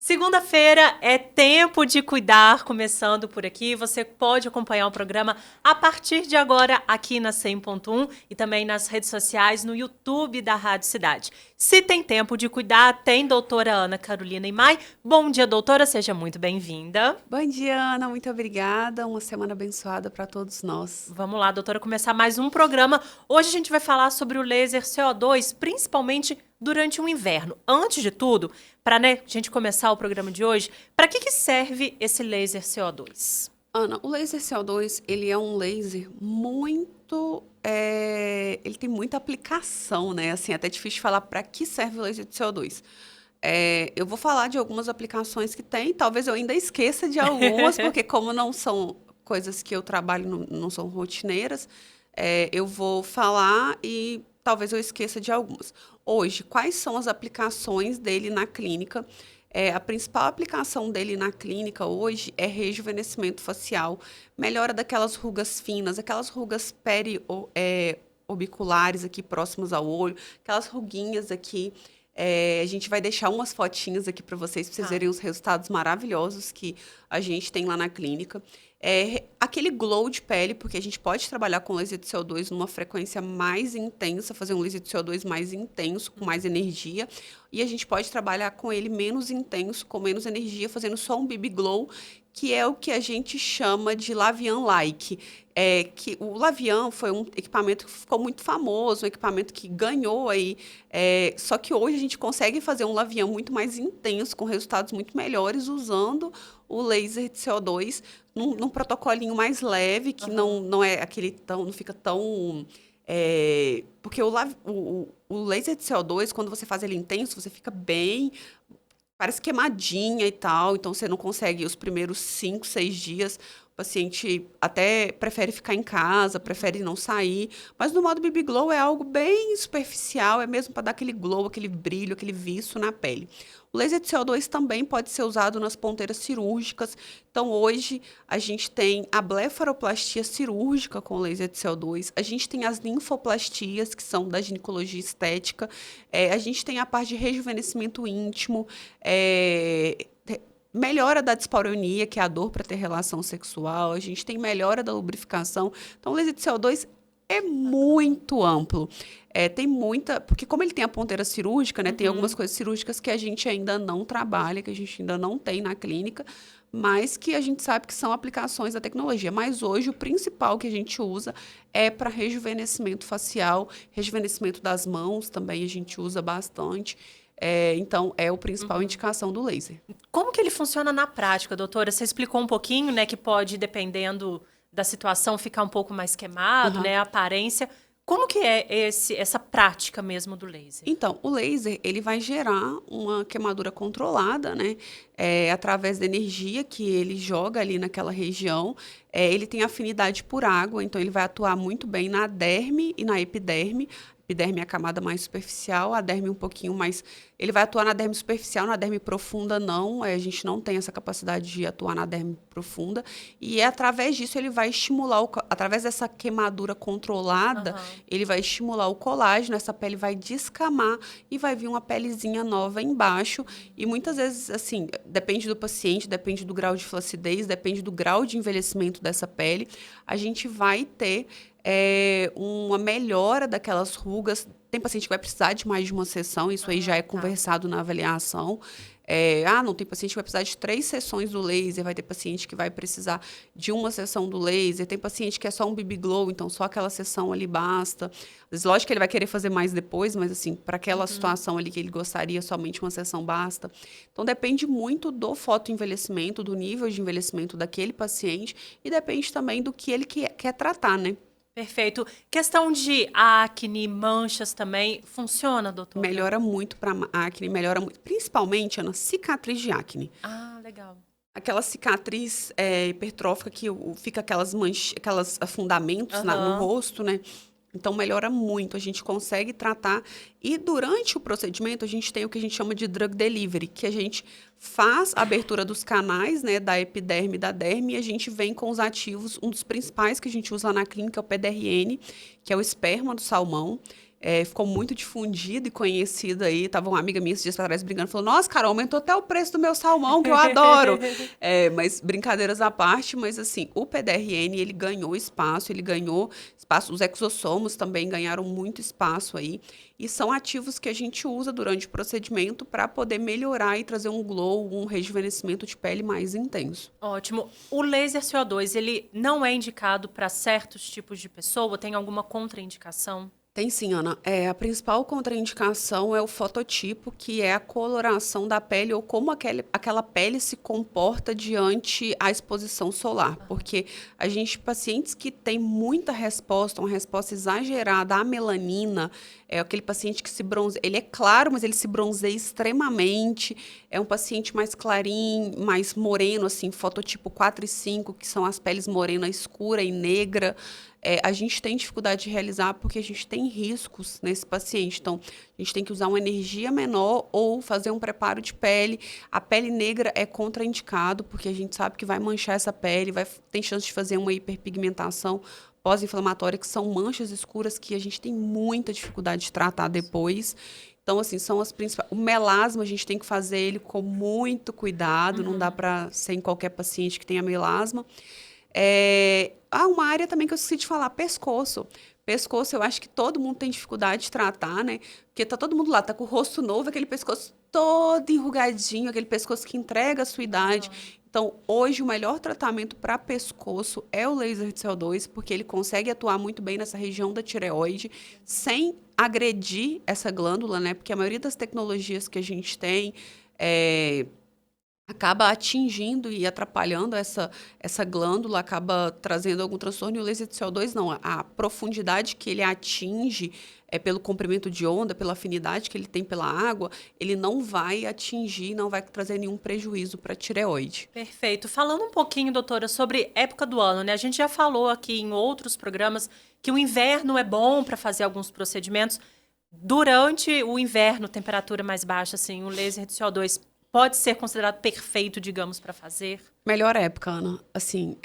Segunda-feira é tempo de cuidar, começando por aqui. Você pode acompanhar o programa a partir de agora aqui na 100.1 e também nas redes sociais, no YouTube da Rádio Cidade. Se tem tempo de cuidar, tem doutora Ana Carolina Imai. Bom dia, doutora, seja muito bem-vinda. Bom dia, Ana, muito obrigada. Uma semana abençoada para todos nós. Vamos lá, doutora, começar mais um programa. Hoje a gente vai falar sobre o laser CO2, principalmente durante o inverno. Antes de tudo, para a gente começar o programa de hoje, para que serve esse laser CO2? Ana, o laser CO2, ele é um laser muito... ele tem muita aplicação, né? Assim, até difícil de falar para que serve o laser de CO2. Eu vou falar de algumas aplicações que tem, talvez eu ainda esqueça de algumas, porque como não são coisas que eu trabalho, não são rotineiras, eu vou falar e talvez eu esqueça de algumas. Hoje, quais são as aplicações dele na clínica? A principal aplicação dele na clínica hoje é rejuvenescimento facial, melhora daquelas rugas finas, aquelas rugas orbiculares aqui próximas ao olho, aquelas ruguinhas aqui. A gente vai deixar umas fotinhas aqui para vocês verem os resultados maravilhosos que a gente tem lá na clínica. Aquele glow de pele, porque a gente pode trabalhar com laser de CO2 numa frequência mais intensa, fazer um laser de CO2 mais intenso, com mais energia, e a gente pode trabalhar com ele menos intenso, com menos energia, fazendo só um BB Glow, que é o que a gente chama de Lavian-like. Que o Lavian foi um equipamento que ficou muito famoso, um equipamento que ganhou aí. Só que hoje a gente consegue fazer um Lavian muito mais intenso, com resultados muito melhores, usando o laser de CO2 num protocolinho mais leve, que não é aquele tão, não fica tão... porque o laser de CO2, quando você faz ele intenso, você fica bem... Parece queimadinha e tal, então você não consegue os primeiros 5, 6 dias. O paciente até prefere ficar em casa, prefere não sair. Mas no modo BB Glow é algo bem superficial, é mesmo para dar aquele glow, aquele brilho, aquele viço na pele. O laser de CO2 também pode ser usado nas ponteiras cirúrgicas. Então, hoje, a gente tem a blefaroplastia cirúrgica com laser de CO2. A gente tem as linfoplastias, que são da ginecologia estética. A gente tem a parte de rejuvenescimento íntimo. Melhora da dispareunia, que é a dor para ter relação sexual. A gente tem melhora da lubrificação. Então, o laser de CO2 é muito amplo. Tem muita... Porque como ele tem a ponteira cirúrgica, né? Tem algumas coisas cirúrgicas que a gente ainda não trabalha, que a gente ainda não tem na clínica, mas que a gente sabe que são aplicações da tecnologia. Mas hoje, o principal que a gente usa é para rejuvenescimento facial, rejuvenescimento das mãos também a gente usa bastante. Então, é a principal indicação do laser. Como que ele funciona na prática, doutora? Você explicou um pouquinho, né, que pode, dependendo da situação, ficar um pouco mais queimado, né, a aparência. Como que é essa prática mesmo do laser? Então, o laser, ele vai gerar uma queimadura controlada, né? Através da energia que ele joga ali naquela região. Ele tem afinidade por água, então ele vai atuar muito bem na derme e na epiderme. Epiderme é a camada mais superficial, a derme um pouquinho mais... Ele vai atuar na derme superficial, na derme profunda não. A gente não tem essa capacidade de atuar na derme profunda. E através disso ele vai estimular, através dessa queimadura controlada, ele vai estimular o colágeno, essa pele vai descamar e vai vir uma pelezinha nova embaixo. E muitas vezes, assim, depende do paciente, depende do grau de flacidez, depende do grau de envelhecimento dessa pele, a gente vai ter... uma melhora daquelas rugas. Tem paciente que vai precisar de mais de uma sessão, isso aí já é conversado na avaliação. Não, tem paciente que vai precisar de 3 sessões do laser, vai ter paciente que vai precisar de uma sessão do laser, tem paciente que é só um BB Glow, então só aquela sessão ali basta. Às vezes, lógico que ele vai querer fazer mais depois, mas assim, para aquela situação ali que ele gostaria, somente uma sessão basta. Então, depende muito do fotoenvelhecimento, do nível de envelhecimento daquele paciente e depende também do que ele quer tratar, né? Perfeito. Questão de acne, manchas também, funciona, doutora? Melhora muito para acne, melhora muito, principalmente na cicatriz de acne. Ah, legal. Aquela cicatriz hipertrófica que fica aquelas afundamentos no rosto, né? Então, melhora muito, a gente consegue tratar. E durante o procedimento, a gente tem o que a gente chama de drug delivery, que a gente faz a abertura dos canais, né, da epiderme e da derme, e a gente vem com os ativos. Um dos principais que a gente usa lá na clínica é o PDRN, que é o esperma do salmão. ficou muito difundido e conhecido aí. Tava uma amiga minha esses dias pra trás brincando, falou, nossa, Carol, aumentou até o preço do meu salmão, que eu adoro. Mas brincadeiras à parte, mas assim, o PDRN, ele ganhou espaço, os exossomos também ganharam muito espaço aí, e são ativos que a gente usa durante o procedimento para poder melhorar e trazer um glow, um rejuvenescimento de pele mais intenso. Ótimo. O laser CO2, ele não é indicado para certos tipos de pessoa? Tem alguma contraindicação? Tem sim, Ana. A principal contraindicação é o fototipo, que é a coloração da pele ou como aquela pele se comporta diante a exposição solar. Porque pacientes que têm muita resposta, uma resposta exagerada à melanina, é aquele paciente que se bronzeia. Ele é claro, mas ele se bronzeia extremamente. É um paciente mais clarinho, mais moreno, assim, fototipo 4 e 5, que são as peles morena escura e negra. A gente tem dificuldade de realizar porque a gente tem riscos nesse paciente. Então, a gente tem que usar uma energia menor ou fazer um preparo de pele. A pele negra é contraindicado porque a gente sabe que vai manchar essa pele, tem chance de fazer uma hiperpigmentação pós-inflamatória, que são manchas escuras que a gente tem muita dificuldade de tratar depois. Então, assim, são as principais. O melasma, a gente tem que fazer ele com muito cuidado, não dá para ser em qualquer paciente que tenha melasma. Uma área também que eu esqueci de falar, pescoço. Pescoço, eu acho que todo mundo tem dificuldade de tratar, né? Porque tá todo mundo lá, tá com o rosto novo, aquele pescoço todo enrugadinho, aquele pescoço que entrega a sua idade. Então, hoje, o melhor tratamento para pescoço é o laser de CO2, porque ele consegue atuar muito bem nessa região da tireoide, sem agredir essa glândula, né? Porque a maioria das tecnologias que a gente tem acaba atingindo e atrapalhando essa glândula, acaba trazendo algum transtorno. E o laser de CO2 não. A profundidade que ele atinge pelo comprimento de onda, pela afinidade que ele tem pela água, ele não vai atingir, não vai trazer nenhum prejuízo para a tireoide. Perfeito. Falando um pouquinho, doutora, sobre época do ano, né? A gente já falou aqui em outros programas que o inverno é bom para fazer alguns procedimentos. Durante o inverno, temperatura mais baixa, assim, o laser de CO2 pode ser considerado perfeito, digamos, para fazer? Melhor época, Ana. Assim,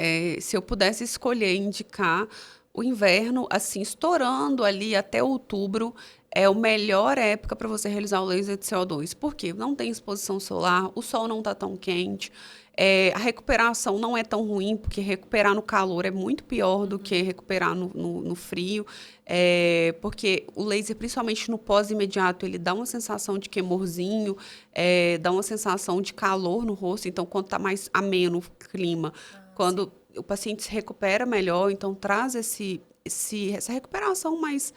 se eu pudesse escolher, indicar o inverno, assim, estourando ali até outubro, é a melhor época para você realizar o laser de CO2. Por quê? Não tem exposição solar, o sol não está tão quente, a recuperação não é tão ruim, porque recuperar no calor é muito pior do que recuperar no frio, porque o laser, principalmente no pós-imediato, ele dá uma sensação de queimorzinho, dá uma sensação de calor no rosto, então quando está mais ameno o clima, quando o paciente se recupera melhor, então traz essa recuperação mais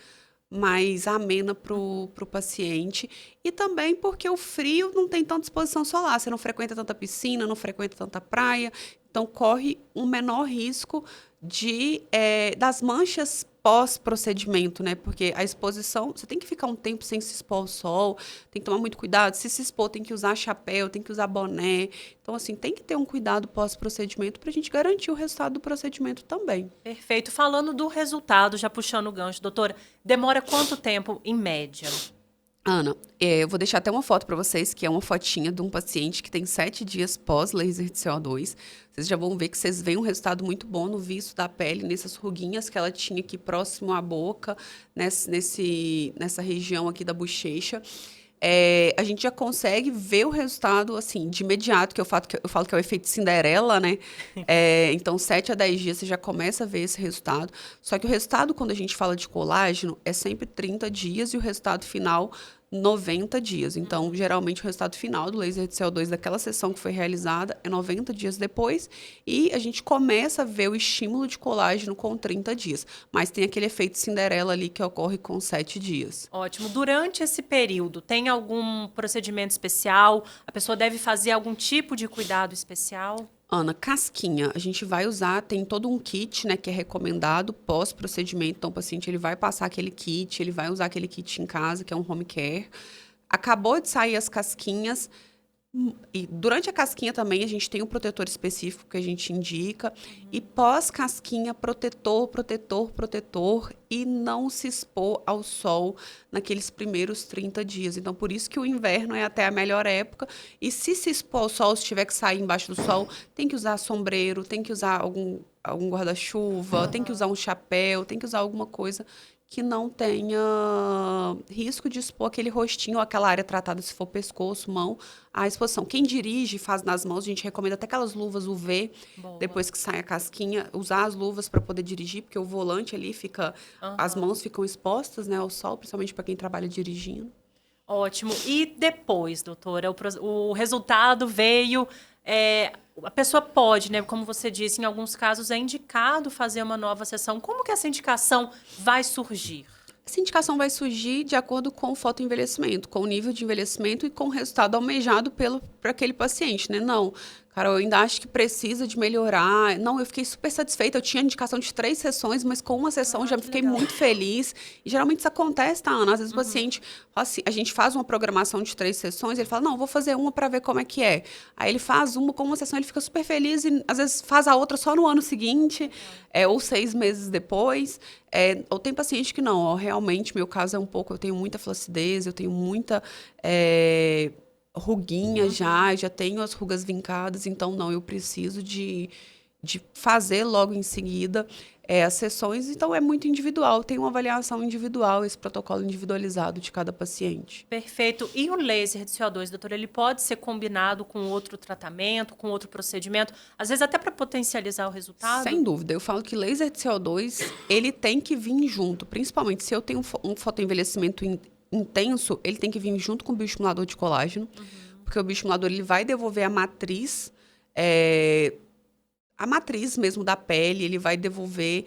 amena para o paciente. E também porque o frio não tem tanta exposição solar, você não frequenta tanta piscina, não frequenta tanta praia, então corre um menor risco das manchas pós-procedimento, né? Porque a exposição, você tem que ficar um tempo sem se expor ao sol, tem que tomar muito cuidado. Se expor, tem que usar chapéu, tem que usar boné. Então, assim, tem que ter um cuidado pós-procedimento para a gente garantir o resultado do procedimento também. Perfeito. Falando do resultado, já puxando o gancho, doutora, demora quanto tempo, em média? Ana, eu vou deixar até uma foto para vocês, que é uma fotinha de um paciente que tem 7 dias pós-laser de CO2. Vocês já vão ver que vocês veem um resultado muito bom no viço da pele, nessas ruguinhas que ela tinha aqui próximo à boca, nessa região aqui da bochecha. A gente já consegue ver o resultado, assim, de imediato, que eu falo que é o efeito Cinderela, né? Então, 7 a 10 dias você já começa a ver esse resultado. Só que o resultado, quando a gente fala de colágeno, é sempre 30 dias e o resultado final, 90 dias. Então, geralmente, o resultado final do laser de CO2 daquela sessão que foi realizada é 90 dias depois e a gente começa a ver o estímulo de colágeno com 30 dias. Mas tem aquele efeito Cinderela ali que ocorre com 7 dias. Ótimo. Durante esse período, tem algum procedimento especial? A pessoa deve fazer algum tipo de cuidado especial? Ana, casquinha, a gente vai usar, tem todo um kit, né, que é recomendado pós-procedimento, então o paciente ele vai passar aquele kit, ele vai usar aquele kit em casa, que é um home care. Acabou de sair as casquinhas, e durante a casquinha também a gente tem um protetor específico que a gente indica, e pós-casquinha, protetor, e não se expor ao sol naqueles primeiros 30 dias. Então, por isso que o inverno é até a melhor época, e se expor ao sol, se tiver que sair embaixo do sol, tem que usar sombreiro, tem que usar algum guarda-chuva, tem que usar um chapéu, tem que usar alguma coisa que não tenha risco de expor aquele rostinho ou aquela área tratada, se for pescoço, mão, à exposição. Quem dirige, faz nas mãos, a gente recomenda até aquelas luvas UV, Boa. depois que sai a casquinha, usar as luvas para poder dirigir, porque o volante ali fica, as mãos ficam expostas, né, ao sol, principalmente para quem trabalha dirigindo. Ótimo. E depois, doutora, o resultado veio... a pessoa pode, né, como você disse, em alguns casos é indicado fazer uma nova sessão. Como que essa indicação vai surgir? Essa indicação vai surgir de acordo com o fotoenvelhecimento, com o nível de envelhecimento e com o resultado almejado para aquele paciente, né? Não, cara, eu ainda acho que precisa de melhorar. Não, eu fiquei super satisfeita. Eu tinha indicação de 3 sessões, mas com uma sessão já fiquei muito feliz. E geralmente isso acontece, tá, Ana? Às vezes o paciente, assim, a gente faz uma programação de 3 sessões, ele fala, não, vou fazer uma para ver como é que é. Aí ele faz uma com uma sessão, ele fica super feliz e às vezes faz a outra só no ano seguinte, ou 6 meses depois. Ou tem paciente que não, ó, realmente, meu caso é um pouco, eu tenho muita flacidez, eu tenho muita ruguinha já tenho as rugas vincadas, então não, eu preciso de fazer logo em seguida as sessões, então é muito individual, tem uma avaliação individual, esse protocolo individualizado de cada paciente. Perfeito. E o laser de CO2, doutora, ele pode ser combinado com outro tratamento, com outro procedimento, às vezes até para potencializar o resultado? Sem dúvida, eu falo que laser de CO2, ele tem que vir junto, principalmente se eu tenho um fotoenvelhecimento intenso, ele tem que vir junto com o bioestimulador de colágeno, porque o bioestimulador ele vai devolver a matriz mesmo da pele, ele vai devolver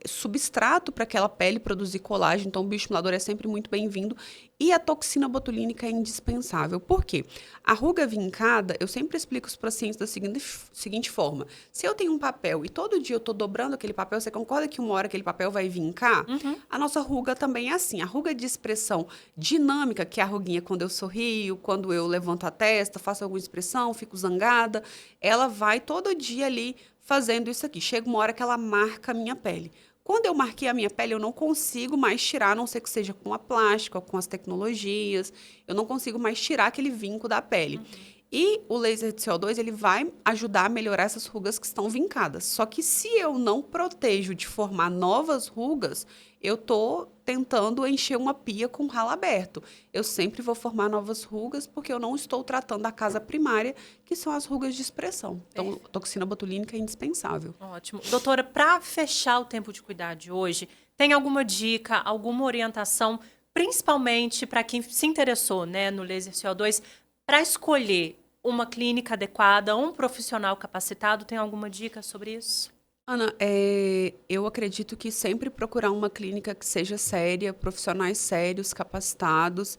substrato para aquela pele produzir colágeno, então o bioestimulador é sempre muito bem-vindo. E a toxina botulínica é indispensável. Por quê? A ruga vincada, eu sempre explico os pacientes da seguinte forma. Se eu tenho um papel e todo dia eu estou dobrando aquele papel, você concorda que uma hora aquele papel vai vincar? A nossa ruga também é assim. A ruga de expressão dinâmica, que é a ruguinha quando eu sorrio, quando eu levanto a testa, faço alguma expressão, fico zangada, ela vai todo dia ali fazendo isso aqui. Chega uma hora que ela marca a minha pele. Quando eu marquei a minha pele, eu não consigo mais tirar, a não ser que seja com a plástica, com as tecnologias. Eu não consigo mais tirar aquele vinco da pele. E o laser de CO2, ele vai ajudar a melhorar essas rugas que estão vincadas. Só que se eu não protejo de formar novas rugas, eu estou tentando encher uma pia com ralo aberto. Eu sempre vou formar novas rugas porque eu não estou tratando a casa primária, que são as rugas de expressão. Então, toxina botulínica é indispensável. Ótimo. Doutora, para fechar o tempo de cuidar de hoje, tem alguma dica, alguma orientação, principalmente para quem se interessou, né, no laser CO2, para escolher uma clínica adequada, um profissional capacitado? Tem alguma dica sobre isso? Ana, eu acredito que sempre procurar uma clínica que seja séria, profissionais sérios, capacitados,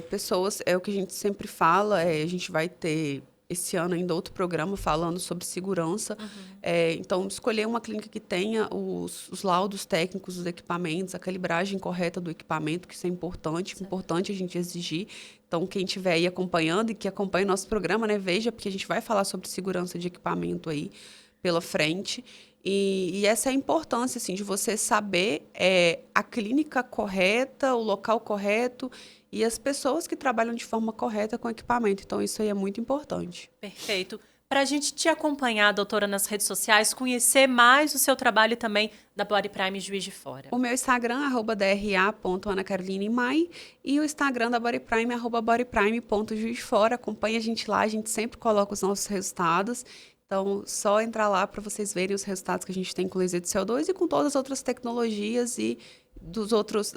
pessoas, é o que a gente sempre fala, a gente vai ter esse ano ainda outro programa falando sobre segurança. Então, escolher uma clínica que tenha os laudos técnicos dos equipamentos, a calibragem correta do equipamento, que isso é importante a gente exigir. Então, quem estiver aí acompanhando e que acompanha o nosso programa, né, veja, porque a gente vai falar sobre segurança de equipamento aí pela frente. E essa é a importância, assim, de você saber a clínica correta, o local correto e as pessoas que trabalham de forma correta com o equipamento. Então, isso aí é muito importante. Perfeito. Para a gente te acompanhar, doutora, nas redes sociais, conhecer mais o seu trabalho e também da Body Prime Juiz de Fora. O meu Instagram, @dra.anacarolinamai, e o Instagram da Body Prime, @bodyprime.juizdefora. Acompanhe a gente lá, a gente sempre coloca os nossos resultados. Então, só entrar lá para vocês verem os resultados que a gente tem com o laser de CO2 e com todas as outras tecnologias e das outras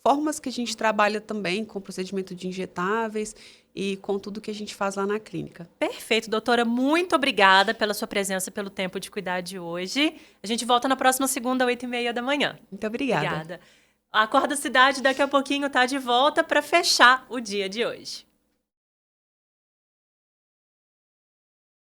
formas que a gente trabalha também com procedimento de injetáveis e com tudo que a gente faz lá na clínica. Perfeito, doutora. Muito obrigada pela sua presença, pelo tempo de cuidar de hoje. A gente volta na próxima segunda, 8h30 da manhã. Muito obrigada. Obrigada. A Acorda Cidade daqui a pouquinho está de volta para fechar o dia de hoje.